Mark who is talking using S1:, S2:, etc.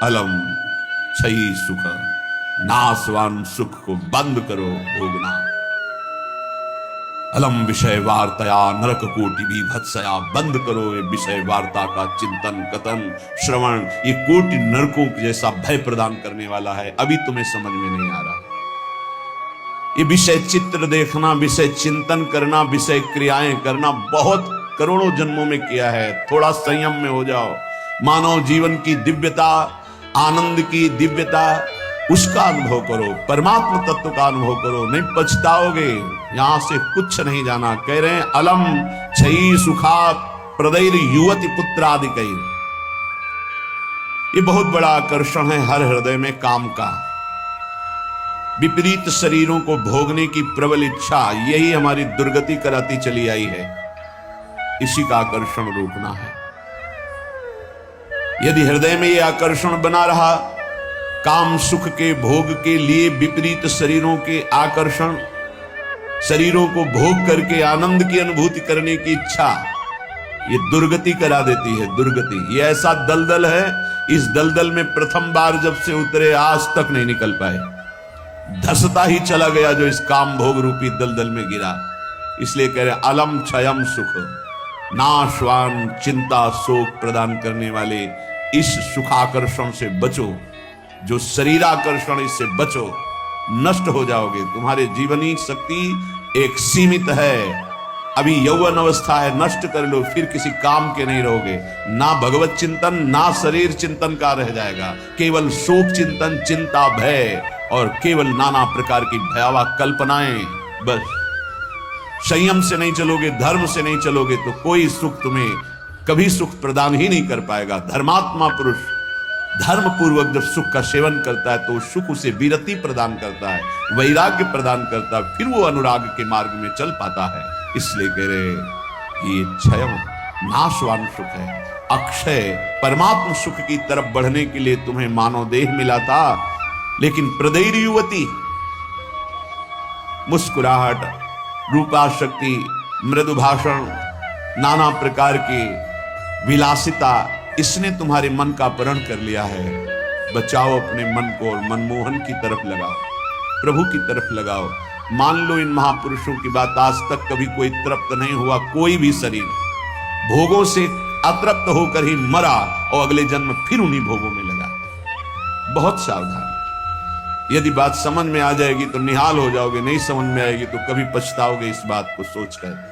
S1: अलम छही सुख, नासवान सुख को बंद करो भोगना। अलम विषय वार्तया नरक कोटि बीभत्सया, बंद करो ये विषय वार्ता का चिंतन कथन श्रवण। ये कोटि नरकों जैसा भय प्रदान करने वाला है, अभी तुम्हें समझ में नहीं आ रहा। ये विषय चित्र देखना, विषय चिंतन करना, विषय क्रियाएं करना बहुत करोड़ों जन्मों में किया है। थोड़ा संयम में हो जाओ। मानव जीवन की दिव्यता, आनंद की दिव्यता, उसका अनुभव करो, परमात्मा तत्व का अनुभव करो, नहीं पछताओगे। यहां से कुछ नहीं जाना। कह रहे हैं अलम छई सुखात प्रदैर युवती पुत्रादिकैर। ये बहुत बड़ा आकर्षण है हर हृदय में काम का। विपरीत शरीरों को भोगने की प्रबल इच्छा, यही हमारी दुर्गति कराती चली आई है। इसी का आकर्षण रोकना है। यदि हृदय में यह आकर्षण बना रहा, काम सुख के भोग के लिए विपरीत शरीरों के आकर्षण, शरीरों को भोग करके आनंद की अनुभूति करने की इच्छा, ये दुर्गति करा देती है। दुर्गति ये ऐसा दलदल है, इस दलदल में प्रथम बार जब से उतरे आज तक नहीं निकल पाए। धसता ही चला गया जो इस काम भोग रूपी दलदल में गिरा। इसलिए कह रहे अलम क्षयम सुख, नाशवान चिंता शोक प्रदान करने वाले इस सुखाकर्षण से बचो। जो शरीराकर्षण, इससे बचो, नष्ट हो जाओगे। तुम्हारे जीवनी शक्ति एक सीमित है। अभी यौवन अवस्था है, नष्ट कर लो, फिर किसी काम के नहीं रहोगे। ना भगवत चिंतन, ना शरीर चिंतन का रह जाएगा। केवल शोक चिंतन, चिंता, भय और केवल नाना प्रकार की भयावह कल्पनाएं। बस संयम से नहीं चलोगे, धर्म से नहीं चलोगे तो कोई सुख तुम्हें कभी सुख प्रदान ही नहीं कर पाएगा। धर्मात्मा पुरुष धर्म पूर्वक जब सुख का सेवन करता है तो सुख उसे विरति प्रदान करता है, वैराग्य प्रदान करता है, फिर वो अनुराग के मार्ग में चल पाता है। इसलिए कह रहे ये क्षयम नाशवान सुख है, अक्षय परमात्म सुख की तरफ बढ़ने के लिए तुम्हें मानव देह मिला था। लेकिन प्रदैर युवती, मुस्कुराहट, रूपाशक्ति, मृदु भाषण, नाना प्रकार की विलासिता, इसने तुम्हारे मन का अपहरण कर लिया है। बचाओ अपने मन को और मनमोहन की तरफ लगाओ, प्रभु की तरफ लगाओ। मान लो इन महापुरुषों की बात, आज तक कभी कोई तृप्त नहीं हुआ। कोई भी शरीर भोगों से अतृप्त होकर ही मरा और अगले जन्म फिर उन्हीं भोगों में लगा। बहुत सावधान। यदि बात समझ में आ जाएगी तो निहाल हो जाओगे, नहीं समझ में आएगी तो कभी पछताओगे इस बात को सोचकर।